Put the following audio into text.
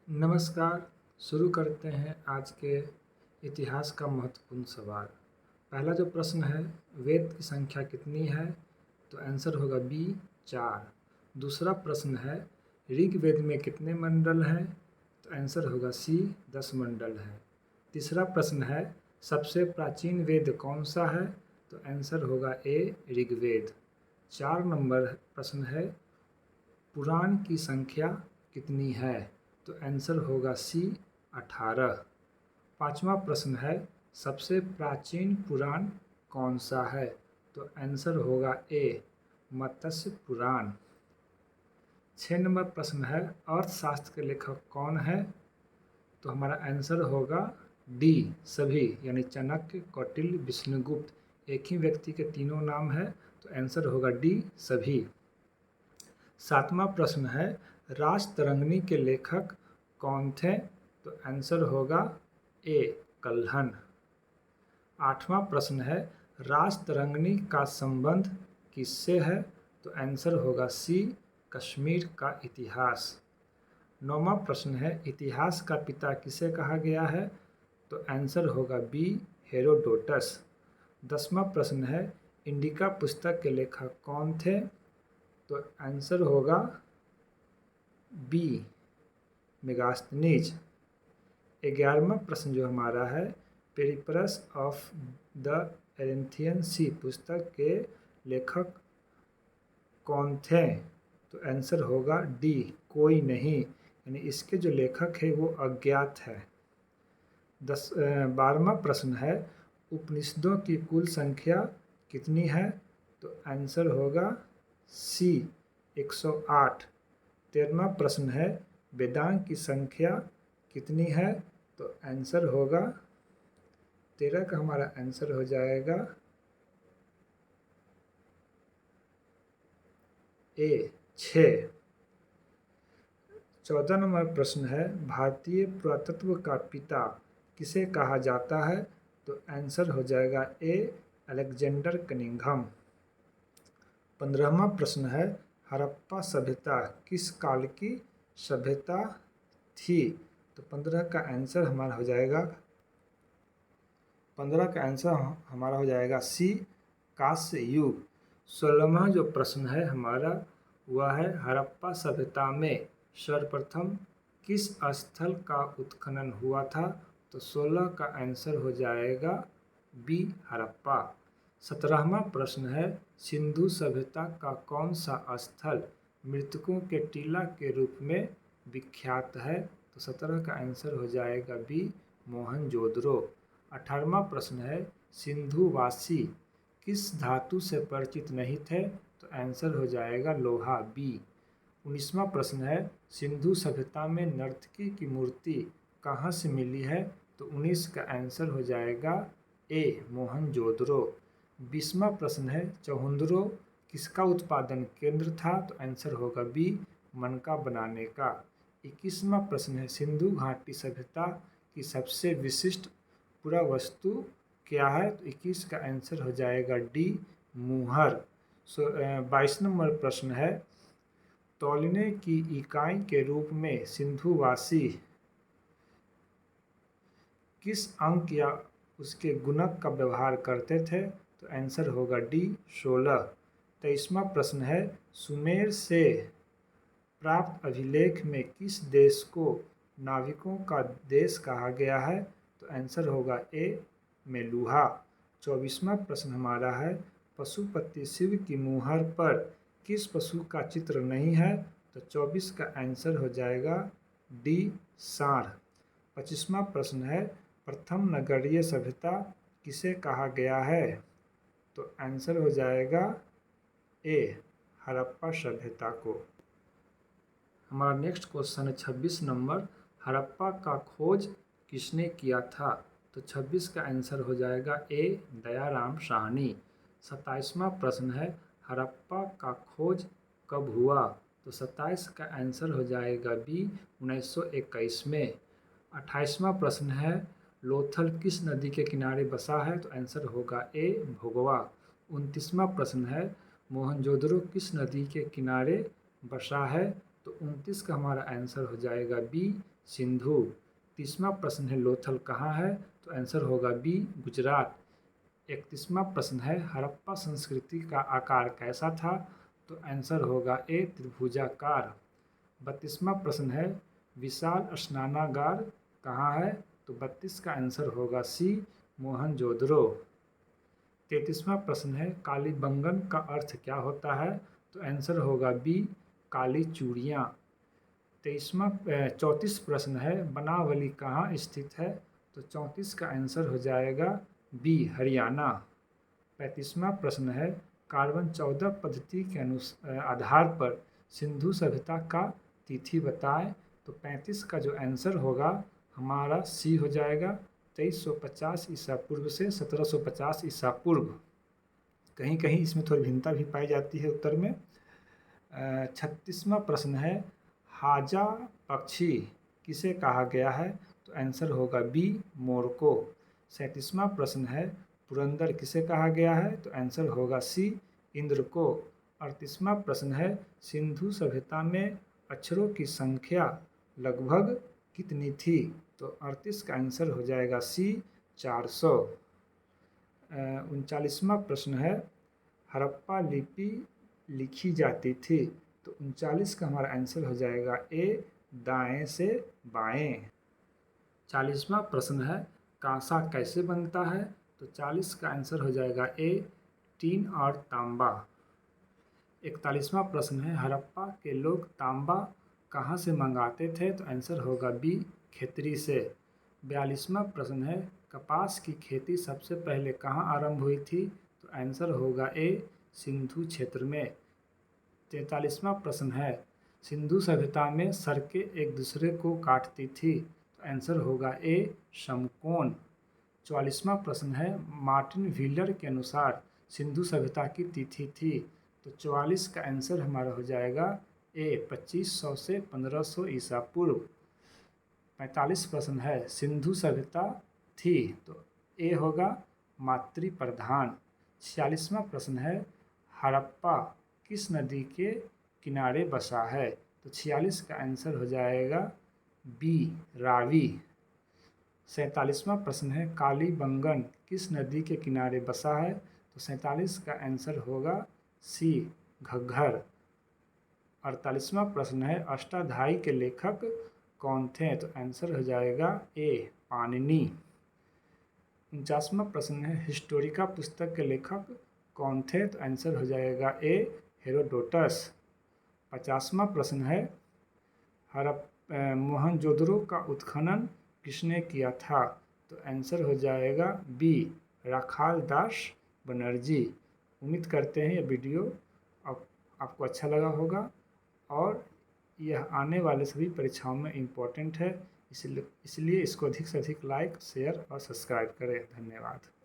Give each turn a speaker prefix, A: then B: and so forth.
A: नमस्कार। शुरू करते हैं आज के इतिहास का महत्वपूर्ण सवाल। पहला जो प्रश्न है, वेद की संख्या कितनी है? तो आंसर होगा बी 4। दूसरा प्रश्न है, ऋग्वेद में कितने मंडल हैं? तो आंसर होगा सी 10 मंडल है। तीसरा प्रश्न है, सबसे प्राचीन वेद कौन सा है? तो आंसर होगा ए ऋग्वेद। 4 नंबर प्रश्न है, पुराण की संख्या कितनी है? तो आंसर होगा सी 18। पांचवा प्रश्न है, सबसे प्राचीन पुराण कौन सा है? तो आंसर होगा ए मत्स्य पुराण। 6 नंबर प्रश्न है, अर्थशास्त्र के लेखक कौन है? तो हमारा आंसर होगा डी सभी, यानी चाणक्य, कौटिल्य, विष्णुगुप्त। एक ही व्यक्ति के तीनों नाम है, तो आंसर होगा डी सभी। 7वां प्रश्न है, राजतरंगिणी के लेखक कौन थे? तो आंसर होगा ए कल्हण। 8वां प्रश्न है, राजतरंगिणी का संबंध किससे है? तो आंसर होगा सी कश्मीर का इतिहास। 9वां प्रश्न है, इतिहास का पिता किसे कहा गया है? तो आंसर होगा बी हेरोडोटस। 10वां प्रश्न है, इंडिका पुस्तक के लेखक कौन थे? तो आंसर होगा बी मेगास्थनीज। 11वां प्रश्न जो हमारा है, पेरिप्लस ऑफ द एरेंथियन सी पुस्तक के लेखक कौन थे? तो आंसर होगा डी कोई नहीं, यानी इसके जो लेखक है वो अज्ञात है। 12वां प्रश्न है, उपनिषदों की कुल संख्या कितनी है? तो आंसर होगा सी 108। 13वां प्रश्न है, वेदांग की संख्या कितनी है? तो आंसर होगा 13 का हमारा आंसर हो जाएगा ए 6। 14 नंबर प्रश्न है, भारतीय पुरातत्व का पिता किसे कहा जाता है? तो आंसर हो जाएगा ए अलेक्जेंडर कनिंघम। 15वां प्रश्न है, हड़प्पा सभ्यता किस काल की सभ्यता थी? तो 15 का आंसर हमारा हो जाएगा 15 का आंसर हमारा हो जाएगा सी कांस्य युग। 16वां जो प्रश्न है हमारा वह है, हड़प्पा सभ्यता में सर्वप्रथम किस स्थल का उत्खनन हुआ था? तो 16 का आंसर हो जाएगा बी हड़प्पा। 17वां प्रश्न है, सिंधु सभ्यता का कौन सा स्थल मृतकों के टीला के रूप में विख्यात है? तो 17 का आंसर हो जाएगा बी मोहनजोदड़ो। 18वां प्रश्न है, सिंधुवासी किस धातु से परिचित नहीं थे? तो आंसर हो जाएगा लोहा बी। 19वां प्रश्न है, सिंधु सभ्यता में नर्तकी की मूर्ति कहाँ से मिली है? तो 19 का आंसर हो जाएगा ए मोहनजोदड़ो। 20वां प्रश्न है, चौहुंदरो किसका उत्पादन केंद्र था? तो आंसर होगा बी मनका बनाने का। 21वां प्रश्न है, सिंधु घाटी सभ्यता की सबसे विशिष्ट पुरावस्तु क्या है? तो 21 का आंसर हो जाएगा डी मुहर। 22 नंबर प्रश्न है, तौलने की इकाई के रूप में सिंधुवासी किस अंक या उसके गुणक का व्यवहार करते थे? तो आंसर होगा डी 16। 23वां प्रश्न है, सुमेर से प्राप्त अभिलेख में किस देश को नाविकों का देश कहा गया है? तो आंसर होगा ए मेलुहा। 24वां प्रश्न हमारा है, पशुपति शिव की मुहर पर किस पशु का चित्र नहीं है? तो 24 का आंसर हो जाएगा डी सांड। 25वां प्रश्न है, प्रथम नगरीय सभ्यता किसे कहा गया है? तो आंसर हो जाएगा ए हड़प्पा सभ्यता को। हमारा नेक्स्ट क्वेश्चन है 26 नंबर, हड़प्पा का खोज किसने किया था? तो 26 का आंसर हो जाएगा ए दयाराम साहनी। 27वां प्रश्न है, हड़प्पा का खोज कब हुआ? तो 27 का आंसर हो जाएगा बी 1921 में। 28वां प्रश्न है, लोथल किस नदी के किनारे बसा है? तो आंसर होगा ए भोगवा। 29वां प्रश्न है, मोहनजोदड़ो किस नदी के किनारे बसा है? तो तो 29 का हमारा आंसर हो जाएगा बी सिंधु। 30वां प्रश्न है लोथल कहाँ है, तो आंसर होगा बी गुजरात। 31वां प्रश्न है हड़प्पा संस्कृति का आकार कैसा था, तो आंसर होगा ए त्रिभुजाकार। 32वां प्रश्न है विशाल स्नानागार कहाँ है, तो 32 का आंसर होगा सी मोहनजोदड़ो। 33वां प्रश्न है कालीबंगन का अर्थ क्या होता है, तो आंसर होगा बी काली चूड़ियाँ। 34 प्रश्न है बनावली कहाँ स्थित है, तो 34 का आंसर हो जाएगा बी हरियाणा। 35वां प्रश्न है कार्बन 14 पद्धति के आधार पर सिंधु सभ्यता का तिथि बताएं, तो 35 का जो आंसर होगा हमारा सी हो जाएगा 2350 ईसा पूर्व से 1750 ईसा पूर्व। कहीं कहीं इसमें थोड़ी भिन्नता भी पाई जाती है उत्तर में। 36वां प्रश्न है हाजा पक्षी किसे कहा गया है, तो आंसर होगा बी मोर को। 37वां प्रश्न है पुरंदर किसे कहा गया है, तो आंसर होगा सी इंद्र को। 38वां प्रश्न है सिंधु सभ्यता में अक्षरों की संख्या लगभग कितनी थी, तो 38 का आंसर हो जाएगा सी 400। 39वां प्रश्न है हड़प्पा लिपि लिखी जाती थी, तो 39 का हमारा आंसर हो जाएगा ए दाएं से बाएं। 40वां प्रश्न है कांसा कैसे बनता है, तो 40 का आंसर हो जाएगा ए टीन और तांबा। 41वां प्रश्न है हड़प्पा के लोग तांबा कहाँ से मंगाते थे, तो आंसर होगा बी खेतरी से। 42वां प्रश्न है कपास की खेती सबसे पहले कहाँ आरंभ हुई थी, तो आंसर होगा ए सिंधु क्षेत्र में। 43वां प्रश्न है सिंधु सभ्यता में सड़कें एक दूसरे को काटती थी, तो आंसर होगा ए समकोण। 44वां प्रश्न है मार्टिन व्हीलर के अनुसार सिंधु सभ्यता की तिथि थी, तो 44 का आंसर हमारा हो जाएगा ए 2500 से 1500 ईसा पूर्व। 45 प्रश्न है सिंधु सभ्यता थी, तो ए होगा मातृ प्रधान। 46वां प्रश्न है हड़प्पा किस नदी के किनारे बसा है, तो 46 का आंसर हो जाएगा बी रावी। 47वां प्रश्न है कालीबंगन किस नदी के किनारे बसा है, तो 47 का आंसर होगा सी घग्घर। 48वां प्रश्न है अष्टाध्यायी के लेखक कौन थे, तो आंसर हो जाएगा ए पाणिनि। 49वां प्रश्न है हिस्टोरिका पुस्तक के लेखक कौन थे, तो आंसर हो जाएगा ए हेरोडोटस। 50वां प्रश्न है मोहनजोदड़ो का उत्खनन किसने किया था, तो आंसर हो जाएगा बी राखाल दास बनर्जी। उम्मीद करते हैं ये वीडियो आपको अच्छा लगा होगा और यह आने वाले सभी परीक्षाओं में इम्पोर्टेंट है, इसलिए इसको अधिक से अधिक लाइक शेयर और सब्सक्राइब करें। धन्यवाद।